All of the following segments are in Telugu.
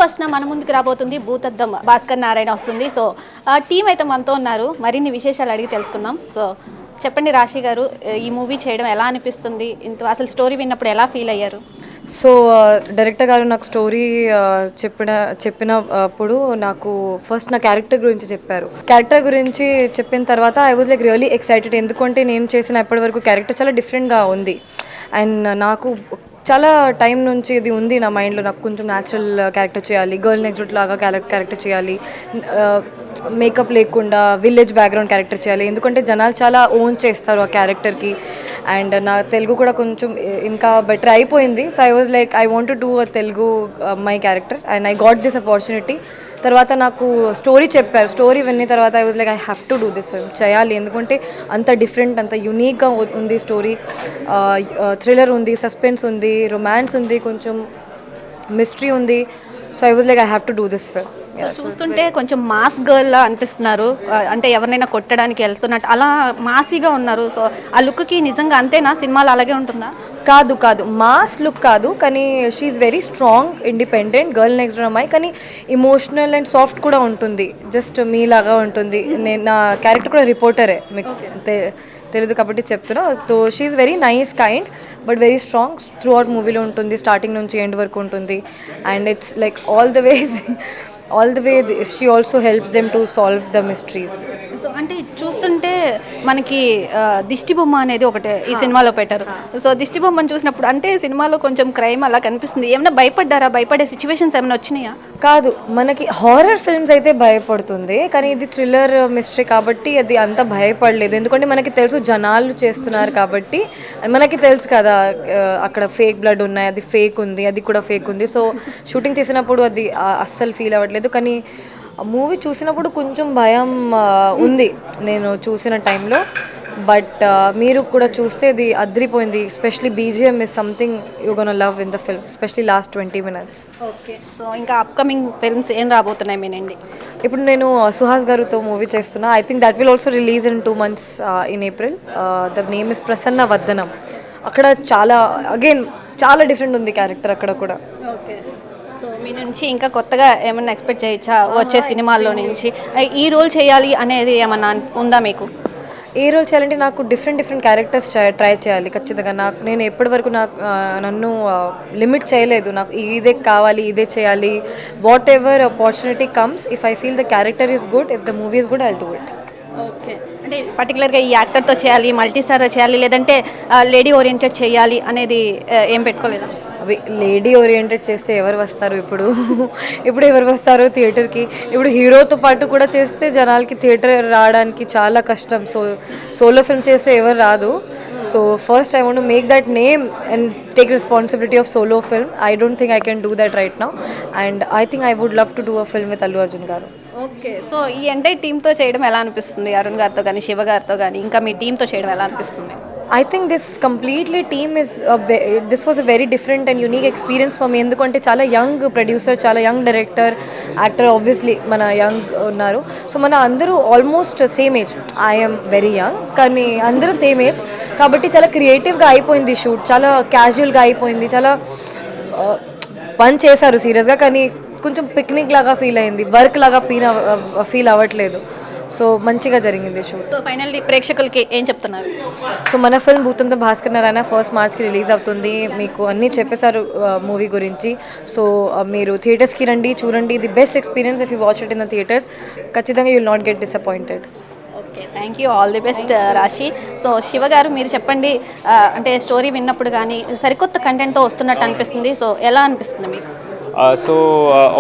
ఫస్ట్ మన ముందుకు రాబోతుంది భూతద్దం భాస్కర్ నారాయణ వస్తుంది. సో టీం అయితే మనతో ఉన్నారు. మరిన్ని విశేషాలు అడిగి తెలుసుకుందాం. సో చెప్పండి రాశి గారు, ఈ మూవీ చేయడం ఎలా అనిపిస్తుంది? ఇంత అసలు స్టోరీ విన్నప్పుడు ఎలా ఫీల్ అయ్యారు? సో డైరెక్టర్ గారు నాకు స్టోరీ చెప్పినప్పుడు నాకు ఫస్ట్ నా క్యారెక్టర్ గురించి చెప్పారు. క్యారెక్టర్ గురించి చెప్పిన తర్వాత I was like really excited. ఎందుకంటే నేను చేసిన ఇప్పటి వరకు క్యారెక్టర్ చాలా డిఫరెంట్గా ఉంది. అండ్ నాకు చాలా టైం నుంచి ఇది ఉంది నా మైండ్లో. నాకు కొంచెం న్యాచురల్ క్యారెక్టర్ చేయాలి, గర్ల్ నెక్స్ట్ డోర్ లాగా క్యారెక్టర్ చేయాలి, మేకప్ లేకుండా విలేజ్ బ్యాక్గ్రౌండ్ క్యారెక్టర్ చేయాలి. ఎందుకంటే జనాలు చాలా ఓన్ చేస్తారు ఆ క్యారెక్టర్కి. అండ్ నా తెలుగు కూడా కొంచెం ఇంకా బెటర్ అయిపోయింది. So I was like I want to do a Telugu my character and I got this opportunity. తర్వాత నాకు స్టోరీ చెప్పారు. స్టోరీ విన్న తర్వాత I was like I have to do this film, చేయాలి. ఎందుకంటే అంత డిఫరెంట్, అంత యూనిక్గా ఉంది స్టోరీ. థ్రిల్లర్ ఉంది, సస్పెన్స్ ఉంది, రొమాన్స్ ఉంది, కొంచెం మిస్టరీ ఉంది. So I was like I have to do this film. చూస్తుంటే కొంచెం మాస్ గర్ల్ లా అనిపిస్తున్నారు. అంటే ఎవరినైనా కొట్టడానికి వెళ్తున్నట్టు అలా మాసీగా ఉన్నారు. సో ఆ లుక్కి నిజంగా అంతేనా? సినిమాలో అలాగే ఉంటుందా? కాదు కాదు, మాస్ లుక్ కాదు, కానీ she's very strong, independent girl next door అమ్మాయి. కానీ ఇమోషనల్ అండ్ సాఫ్ట్ కూడా ఉంటుంది, జస్ట్ మీలాగా ఉంటుంది. నేను నా క్యారెక్టర్ కూడా రిపోర్టరే, మీకు తెలియదు కాబట్టి చెప్తున్నా. So she's very nice, kind, but very strong. Throughout మూవీలో ఉంటుంది, స్టార్టింగ్ నుంచి ఎండ్ వరకు ఉంటుంది. And it's like all the way she also helps them to solve the mysteries. So అంటే చూస్తుంటే మనకి దిష్టి బొమ్మ అనేది ఒకటి ఈ సినిమాలో పెట్టారు. సో దిష్టి బొమ్మను చూసినప్పుడు అంటే సినిమాలో కొంచెం క్రైమ్ అలా కనిపిస్తుంది. ఏమైనా భయపడ్డారా? భయపడే సిచ్యువేషన్స్ ఏమైనా వచ్చినాయా? కాదు, మనకి హారర్ ఫిల్మ్స్ అయితే భయపడుతుంది, కానీ ఇది థ్రిల్లర్ మిస్టరీ కాబట్టి అది అంత భయపడలేదు. ఎందుకంటే మనకి తెలుసు జనాలు చేస్తున్నారు కాబట్టి. మనకి తెలుసు కదా అక్కడ ఫేక్ బ్లడ్ ఉన్నాయి, అది ఫేక్ ఉంది, అది కూడా ఫేక్ ఉంది. సో షూటింగ్ చేసినప్పుడు అది అస్సలు ఫీల్ అవ్వట్లేదు. కానీ మూవీ చూసినప్పుడు కొంచెం భయం ఉంది నేను చూసిన టైంలో. బట్ మీరు కూడా చూస్తే ఇది అద్రిపోయింది. Especially BGM is something you gonna love in the film, especially last 20 minutes. Okay. So ఇంకా అప్కమింగ్ ఫిల్మ్స్ ఏం రాబోతున్నాయి మీనండి? ఇప్పుడు నేను సుహాస్ గారితో మూవీ చేస్తున్నా. I think that will also release in 2 months in April. The name is Prasanna Vadanam. అక్కడ చాలా అగైన్ చాలా డిఫరెంట్ ఉంది క్యారెక్టర్ అక్కడ కూడా. ఓకే. సో మీ నుంచి ఇంకా కొత్తగా ఏమన్నా ఎక్స్పెక్ట్ చేయొచ్చా వచ్చే సినిమాల్లో నుంచి? ఈ రోల్ చేయాలి అనేది ఏమన్నా ఉందా మీకు? ఏ రోల్ చేయాలంటే నాకు డిఫరెంట్ క్యారెక్టర్స్ ట్రై చేయాలి ఖచ్చితంగా. నేను ఎప్పటి వరకు నన్ను లిమిట్ చేయలేదు. నాకు ఇదే కావాలి, ఇదే చేయాలి. What ever opportunity comes, if I feel the character is good, if the movie is good, I will do it. Okay. అంటే పర్టికులర్గా ఈ యాక్టర్తో చేయాలి, మల్టీ స్టార్ చేయాలి, లేదంటే లేడీ ఓరియంటెడ్ చేయాలి అనేది ఏం పెట్టుకోలేదా? అవి లేడీ ఓరియంటెడ్ చేస్తే ఎవరు వస్తారు ఇప్పుడు? ఇప్పుడు ఎవరు వస్తారు థియేటర్కి? ఇప్పుడు హీరోతో పాటు కూడా చేస్తే జనాలకి థియేటర్ రావడానికి చాలా కష్టం. సో సోలో ఫిల్మ్ చేస్తే ఎవరు రాదు. So first I want to make that name and take responsibility of solo film. I don't think I can do that right now. And I think I would love to do a film with Allu Arjun garu. Okay. So ఈ ఎంటైర్ టీంతో చేయడం ఎలా అనిపిస్తుంది? అరుణ్ గారితో కానీ, శివ గారితో కానీ, ఇంకా మీ టీంతో చేయడం ఎలా అనిపిస్తుంది? I think this completely team is this was a very different and unique experience for me. ఎందుకంటే చాలా యంగ్ ప్రొడ్యూసర్, చాలా యంగ్ డైరెక్టర్, యాక్టర్, ఆబ్వియస్లీ మన యంగ్ ఉన్నారు. సో మన అందరూ almost same age. I'm very young, కానీ అందరూ సేమ్ ఏజ్ కాబట్టి చాలా క్రియేటివ్గా అయిపోయింది షూట్. చాలా క్యాజువల్గా అయిపోయింది. చాలా పని చేశారు సీరియస్గా, కానీ కొంచెం పిక్నిక్ లాగా ఫీల్ అయింది, వర్క్ లాగా ఫీల్ అవ్వట్లేదు. సో మంచిగా జరిగింది షూట్. సో ఫైనల్లీ ప్రేక్షకులకి ఏం చెప్తున్నారు? సో మన film Bhoothaddam Bhaskar Narayana 1st March release అవుతుంది. మీకు అన్నీ చెప్పేశారు మూవీ గురించి. సో మీరు థియేటర్స్కి రండి, చూడండి. The best experience if you watch it in the theatres. ఖచ్చితంగా you will not get disappointed. Okay, thank you. All the best Rashi. So Shiva గారు, మీరు చెప్పండి. అంటే స్టోరీ విన్నప్పుడు కానీ సరికొత్త కంటెంట్తో వస్తున్నట్టు అనిపిస్తుంది. సో ఎలా అనిపిస్తుంది మీకు? సో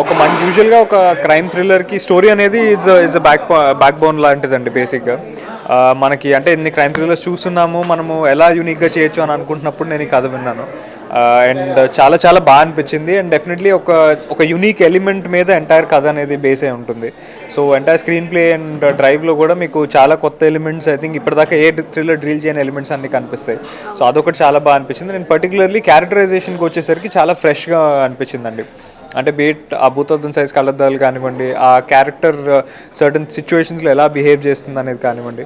ఒక యూజువల్గా ఒక క్రైమ్ థ్రిల్లర్కి స్టోరీ అనేది ఇస్ బ్యాక్ బోన్ లాంటిదండి బేసిక్గా. మనకి అంటే ఎన్ని క్రైమ్ థ్రిల్లర్స్ చూస్తున్నాము, మనము ఎలా యూనిక్గా చేయొచ్చు అని అనుకుంటున్నప్పుడు నేను ఈ కథ విన్నాను. అండ్ చాలా బాగా అనిపించింది. అండ్ డెఫినెట్లీ ఒక యూనిక్ ఎలిమెంట్ మీద ఎంటైర్ కథ అనేది బేస్ అయి ఉంటుంది. So entire screen play and డ్రైవ్లో కూడా మీకు చాలా కొత్త ఎలిమెంట్స్, ఐ థింక్ ఇప్పటిదాకా ఏ థ్రిల్లర్ డ్రీల్ చేయని ఎలిమెంట్స్ అన్ని కనిపిస్తాయి. సో అదొకటి చాలా బాగా అనిపించింది. నేను పర్టికులర్లీ క్యారెక్టరైజేషన్కి వచ్చేసరికి చాలా ఫ్రెష్గా అనిపించిందండి. అంటే బీట్ ఆ భూతద్దం సైజ్ కళ్ళద్దాలు కానివ్వండి, ఆ క్యారెక్టర్ సర్టన్ సిచ్యువేషన్స్లో ఎలా బిహేవ్ చేస్తుంది అనేది కానివ్వండి,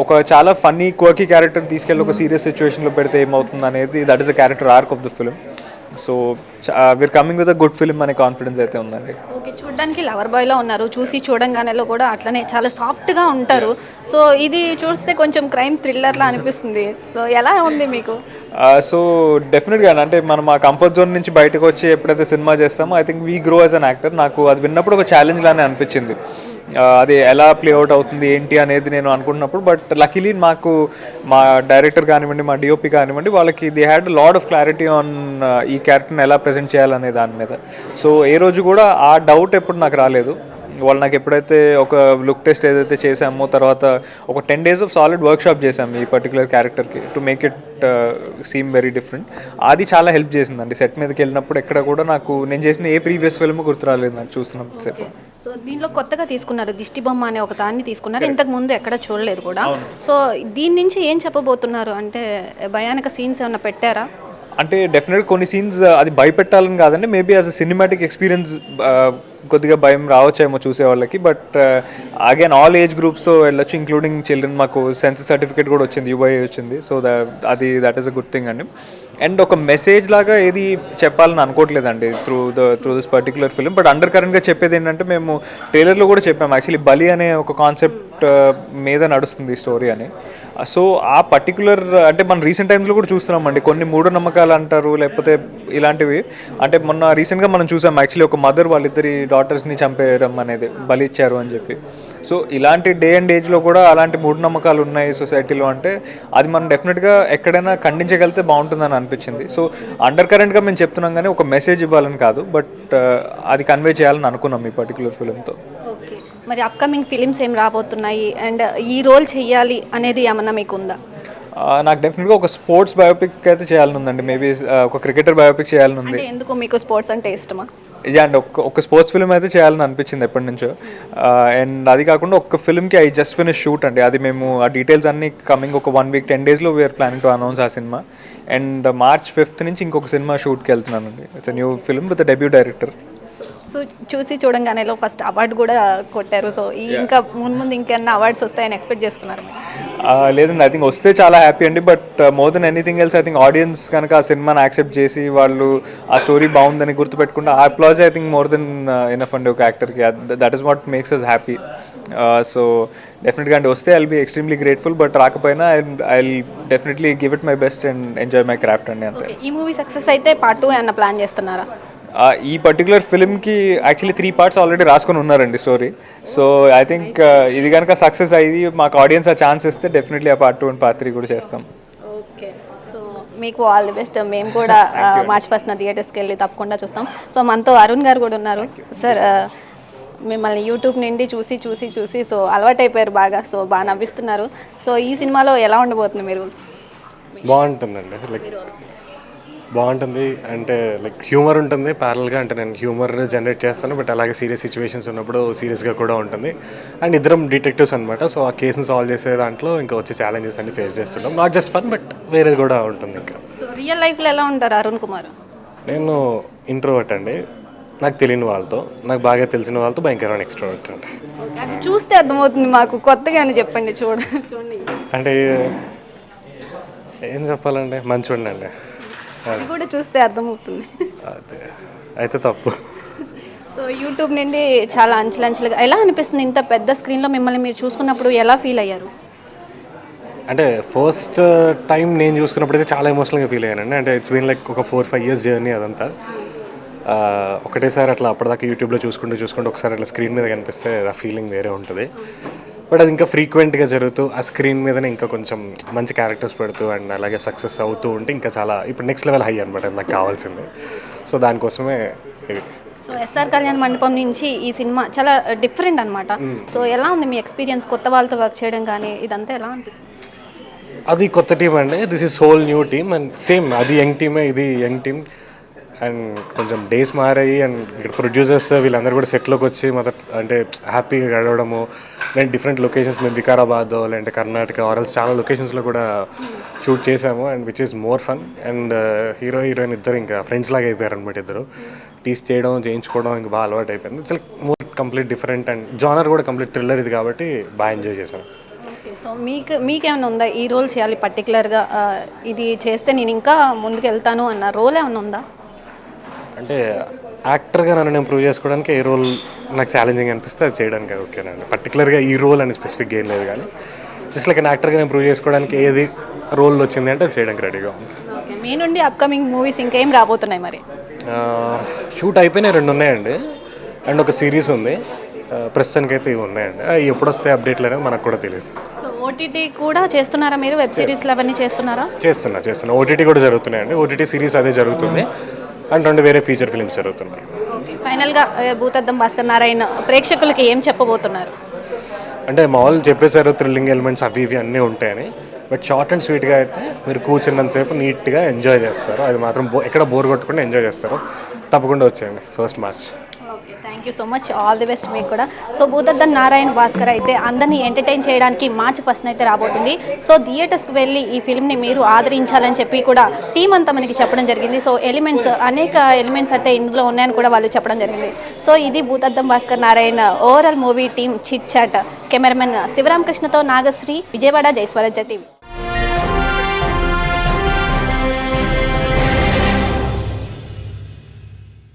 ఒక చాలా ఫన్నీ క్వర్కీ క్యారెక్టర్ తీసుకెళ్ళి ఒక సీరియస్ సిచ్యువేషన్లో పెడితే ఏమవుతుంది అనేది, that is the character arc of the film. So we are coming with a good film అనే కాన్ఫిడెన్స్ అయితే ఉందండి. ఓకే, చూడడానికి లవర్ బాయ్లో ఉన్నారు, చూసి చూడంగానేలో కూడా అట్లనే చాలా సాఫ్ట్గా ఉంటారు. సో ఇది చూస్తే కొంచెం క్రైమ్ థ్రిల్లర్లా అనిపిస్తుంది. సో ఎలా ఉంది మీకు? సో డెఫినెట్గా అంటే మనం ఆ కంఫర్ట్ జోన్ నుంచి బయటకు వచ్చి ఎప్పుడైతే సినిమా చేస్తామో I think we grow as an actor. నాకు అది విన్నప్పుడు ఒక ఛాలెంజ్ లానే అనిపించింది. అది ఎలా ప్లే అవుట్ అవుతుంది ఏంటి అనేది నేను అనుకుంటున్నప్పుడు, బట్ లక్కీలీ మాకు మా డైరెక్టర్ కానివ్వండి, మా డిఓపి కానివ్వండి, వాళ్ళకి they had lot of clarity on ఈ క్యారెక్టర్ని ఎలా ప్రజెంట్ చేయాలనే దాని మీద. సో ఏ రోజు కూడా ఆ డౌట్ ఎప్పుడు నాకు రాలేదు. వాళ్ళు నాకు ఎప్పుడైతే ఒక లుక్ టెస్ట్ ఏదైతే చేసామో, తర్వాత ఒక 10 days ఆఫ్ సాలిడ్ వర్క్షాప్ చేసాము ఈ పర్టికులర్ క్యారెక్టర్కి to make it seem very different. అది చాలా హెల్ప్ చేసిందండి. సెట్ మీదకి వెళ్ళినప్పుడు ఎక్కడ కూడా నాకు నేను చేసిన ఏ ప్రీవియస్ ఫిల్మ్ గుర్తు రాలేదు నాకు చూస్తున్నప్పుడు సేపు. సో దీనిలో కొత్తగా తీసుకున్నారు దిష్టి బొమ్మ అనే ఒక దాన్ని తీసుకున్నారు, ఇంతకు ముందు ఎక్కడ చూడలేదు కూడా. సో దీని నుంచి ఏం చెప్పబోతున్నారు అంటే భయానక సీన్స్ ఏమైనా పెట్టారా? అంటే డెఫినెట్గా కొన్ని సీన్స్ అది భయపెట్టాలని కాదండి, maybe as a cinematic experience కొద్దిగా భయం రావచ్చేమో చూసే వాళ్ళకి. But again all age groups వెళ్ళొచ్చు, ఇంక్లూడింగ్ చిల్డ్రన్. మాకు సెన్సస్ సర్టిఫికేట్ కూడా వచ్చింది, యూఐ వచ్చింది. So that is a good thing అండి. అండ్ ఒక మెసేజ్ లాగా ఏది చెప్పాలని అనుకోవట్లేదండి through this particular film. But under కరెంట్గా చెప్పేది ఏంటంటే, మేము ట్రైలర్లో కూడా చెప్పాము యాక్చువల్లీ బలి అనే ఒక కాన్సెప్ట్ మీద నడుస్తుంది స్టోరీ అని. సో ఆ పర్టికులర్ అంటే మనం రీసెంట్ టైమ్స్లో కూడా చూస్తున్నామండి, కొన్ని మూఢనమ్మకాలు అంటారు లేకపోతే ఇలాంటివి. అంటే మొన్న రీసెంట్గా మనం చూసాం యాక్చువల్లీ ఒక మదర్ వాళ్ళిద్దరి డాటర్స్ని చంపేయడం అనేది, బలి ఇచ్చారు అని చెప్పి. సో ఇలాంటి డే అండ్ ఏజ్లో కూడా అలాంటి మూఢనమ్మకాలు ఉన్నాయి సొసైటీలో అంటే అది మనం డెఫినెట్గా ఎక్కడైనా ఖండించగలిగితే బాగుంటుందని అనిపించింది. సో అండర్ కరెంట్గా మేము చెప్తున్నాం కానీ ఒక మెసేజ్ ఇవ్వాలని కాదు, బట్ అది కన్వే చేయాలని అనుకున్నాం ఈ పర్టికులర్ ఫిలింతో. ఓకే, మరి అప్కమింగ్ ఫిలిమ్స్ ఏం రాబోతున్నాయి అండ్ ఈ రోల్ చేయాలి అనేది ఏమన్నా మీకు ఉందా? నాకు డెఫినెట్గా ఒక స్పోర్ట్స్ బయోపిక్ అయితే చేయాలని ఉందండి. మేబీ ఒక క్రికెటర్ బయోపిక్ చేయాలని ఉంది. అంటే ఎందుకు మీకు స్పోర్ట్స్ అంటే ఇష్టమా? యా అండి, ఒక స్పోర్ట్స్ ఫిల్మ్ అయితే చేయాలని అనిపించింది ఎప్పటి నుంచో. అండ్ అది కాకుండా ఒక ఫిల్మ్కి ఐ జస్ట్ ఫినిష్ షూట్ అండి. అది మేము ఆ డీటెయిల్స్ అన్ని కమింగ్ ఒక 1 week 10 daysలో వీఆర్ ప్లానింగ్ టు అనౌన్స్ ఆ సినిమా. అండ్ March 5th నుంచి ఇంకొక సినిమా షూట్కి వెళ్తున్నానండి. It's new film with debut director. So చూసి చూడంగానేలో ఫస్ట్ అవార్డు కూడా కొట్టారు. సో ఇంకా ముందు ఇంకేమన్నా అవార్డ్స్ వస్తాయని ఎక్స్పెక్ట్ చేస్తున్నారు? లేదండి, ఐ థింక్ వస్తే చాలా హ్యాపీ అండి. But more than anything else I think audience కనుక ఆ సినిమాని యాక్సెప్ట్ చేసి వాళ్ళు ఆ స్టోరీ బాగుందని గుర్తుపెట్టుకుంటే ఆ applause I think more than enough అండి ఒక యాక్టర్కి. That is what makes us happy. So డెఫినెట్గా అండి వస్తే I will be extremely grateful. But రాకపోయినా I will definitely give it my best and enjoy my craft అండి అంతే. ఈ మూవీ సక్సెస్ అయితే పార్ట్ 2 ఏమన్నా ప్లాన్ చేస్తున్నారా? ఈ పర్టికులర్ ఫిల్మ్కి యాక్చువల్లీ 3 parts ఆల్రెడీ రాసుకొని ఉన్నారండి స్టోరీ. సో ఐ థింక్ ఇది కనుక సక్సెస్ అయ్యి మాకు ఆడియన్స్ ఆ ఛాన్స్ ఇస్తే డెఫినెట్లీ ఆ Part 2 అండ్ Part 3 కూడా చేస్తాం. ఓకే, సో మీకు ఆల్ ది బెస్ట్. మేము కూడా March 1st థియేటర్స్కి వెళ్ళి తప్పకుండా చూస్తాం. సో మనతో అరుణ్ గారు కూడా ఉన్నారు. సార్, మిమ్మల్ని యూట్యూబ్ నుండి చూసి సో అలవాటైపోయారు బాగా. సో బాగా నవ్విస్తున్నారు. సో ఈ సినిమాలో ఎలా ఉండబోతుంది మీరు? బాగుంటుందండి, లైక్ బాగుంటుంది. అంటే లైక్ హ్యూమర్ ఉంటుంది ప్యారల్గా. అంటే నేను హ్యూమర్ జనరేట్ చేస్తాను, బట్ అలాగే సీరియస్ సిచ్యువేషన్స్ ఉన్నప్పుడు సీరియస్గా కూడా ఉంటుంది. అండ్ ఇద్దరం డిటెక్టివ్స్ అనమాట. సో ఆ కేసుని సాల్వ్ చేసే దాంట్లో ఇంకా వచ్చే ఛాలెంజెస్ అన్ని ఫేస్ చేస్తున్నాం. నాట్ జస్ట్ ఫన్, బట్ వేరేది కూడా ఉంటుంది. ఇంకా సో రియల్ లైఫ్లో ఎలా ఉంటారు అరుణ్ కుమార్? నేను ఇంట్రోవర్ట్ అండి. నాకు తెలియని వాళ్ళతో, నాకు బాగా తెలిసిన వాళ్ళతో భయంకరమైన ఎక్స్ట్రోవర్ట్ అండి. అది చూస్తే అర్థమవుతుంది మాకు, కొత్తగా అని చెప్పండి. చూడండి అంటే ఏం చెప్పాలండి, మంచివాడిని అండి. అది కూడా చూస్తే అర్థమవుతుంది. అదే అయితే తప్పు. సో యూట్యూబ్ నుండి చాలా అంచెలంచెలుగా ఎలా అనిపిస్తుంది? ఇంత పెద్ద స్క్రీన్లో మిమ్మల్ని మీరు చూసుకున్నప్పుడు ఎలా ఫీల్ అయ్యారు? అంటే ఫస్ట్ టైం నేను చూసుకున్నప్పుడైతే చాలా ఎమోషనల్గా ఫీల్ అయ్యానండి. అంటే ఇట్స్ బీన్ లైక్ ఒక 4-5 years జర్నీ అదంతా. ఒకటేసారి అట్లా అప్పటిదాకా యూట్యూబ్లో చూసుకుంటూ ఒకసారి అట్లా స్క్రీన్ మీద కనిపిస్తే ఆ ఫీలింగ్ వేరే ఉంటుంది. బట్ అది ఇంకా ఫ్రీక్వెంట్గా జరుగుతూ ఆ స్క్రీన్ మీదనే ఇంకా కొంచెం మంచి క్యారెక్టర్స్ పెడుతూ అండ్ అలాగే సక్సెస్ అవుతూ ఉంటే ఇంకా చాలా ఇప్పుడు నెక్స్ట్ లెవెల్ హై అనమాట నాకు కావాల్సింది. సో దానికోసమే ఇది. సో ఎస్ఆర్ కళ్యాణ్ మండపం నుంచి ఈ సినిమా చాలా డిఫరెంట్ అనమాట. సో ఎలా ఉంది మీ ఎక్స్పీరియన్స్ కొత్త వాళ్ళతో వర్క్ చేయడం కానీ ఇదంతా ఎలా అనిపిస్తుంది? అది కొత్త టీం అండి. This is whole new team and same అది యంగ్ టీమే, ఇది యంగ్ టీమ్. అండ్ కొంచెం డేస్ మారాయి అండ్ ఇక్కడ ప్రొడ్యూసర్స్ వీళ్ళందరూ కూడా సెట్లోకి వచ్చి అంటే హ్యాపీగా గడవడము. నేను డిఫరెంట్ లొకేషన్స్, మేము వికారాబాద్ లేదంటే కర్ణాటక ఆర్ఎల్స్ చాలా లొకేషన్స్లో కూడా షూట్ చేసాము. And which is more fun. And hero heroine ఇద్దరు ఇంకా ఫ్రెండ్స్ లాగా అయిపోయారు అనమాట. ఇద్దరు టీస్ చేయడం చేయించుకోవడం ఇంకా బాగా అలవాటు అయిపోయింది. It's like more complete different and genre కూడా కంప్లీట్ థ్రిల్లర్ ఇది కాబట్టి బాగా ఎంజాయ్ చేశాను. సో మీకేమైనా ఉందా ఈ రోల్ చేయాలి పర్టికులర్గా, ఇది చేస్తే నేను ఇంకా ముందుకు వెళ్తాను అన్న రోల్ ఏమైనా ఉందా? అంటే యాక్టర్గా నన్ను నేను ప్రూవ్ చేసుకోవడానికి ఏ రోల్ నాకు ఛాలెంజింగ్ అనిపిస్తే అది చేయడానికి ఓకేనండి. పర్టికులర్గా ఈ రోల్ అని స్పెసిఫిక్గా ఏం లేదు, కానీ జస్ట్ లైక్ యాక్టర్గా నేను ప్రూవ్ చేసుకోవడానికి ఏది రోల్ వచ్చింది అంటే అది చేయడానికి రెడీగా ఉంది. ఓకే, మీ నుండి అప్కమింగ్ మూవీస్ ఇంకేం రాబోతున్నాయి మరి? షూట్ అయిపోయినాయి, 2 ఉన్నాయండి, అండ్ ఒక సిరీస్ ఉంది. ప్రస్తుతానికి అయితే ఇవి ఉన్నాయండి. అవి ఎప్పుడు వస్తాయి అప్డేట్లు అనేది మనకు కూడా తెలియదు. సో ఓటీటీ కూడా చేస్తున్నారా మీరు? వెబ్ సిరీస్లు అవన్నీ చేస్తున్నారా? చేస్తున్నా ఓటీటీ కూడా జరుగుతున్నాయండి. ఓటీటీ సిరీస్ అదే జరుగుతుంది, అండ్ 2 వేరే ఫీచర్ ఫిల్మ్స్ జరుగుతున్నాయి. ఓకే, ఫైనల్గా భూతద్దం భాస్కర్ నారాయణ ప్రేక్షకులకి ఏం చెప్పబోతున్నారు? అంటే మా వాళ్ళు చెప్పేశారు థ్రిల్లింగ్ ఎలిమెంట్స్ అవి ఇవి అన్నీ ఉంటాయని, బట్ షార్ట్ అండ్ స్వీట్గా అయితే మీరు కూర్చున్నంతసేపు నీట్గా ఎంజాయ్ చేస్తారు. అది మాత్రం ఎక్కడ బోర్ కొట్టకుండా ఎంజాయ్ చేస్తారు. తప్పకుండా వచ్చేయండి 1st March. Okay, thank you so much, all the best మీకు కూడా. సో భూతద్దం నారాయణ భాస్కర్ అయితే అందరినీ ఎంటర్టైన్ చేయడానికి March 1st అయితే రాబోతుంది. సో థియేటర్స్కి వెళ్ళి ఈ ఫిల్మ్ని మీరు ఆదరించాలని చెప్పి కూడా టీం అంతా మనకి చెప్పడం జరిగింది. సో అనేక ఎలిమెంట్స్ అయితే ఇందులో ఉన్నాయని కూడా వాళ్ళు చెప్పడం జరిగింది. సో ఇది Bhoothaddam Bhaskar Narayana overall movie team chit chat. Cameraman శివరామకృష్ణతో నాగశ్రీ, విజయవాడ, జయస్వరాజ్య టీవీ.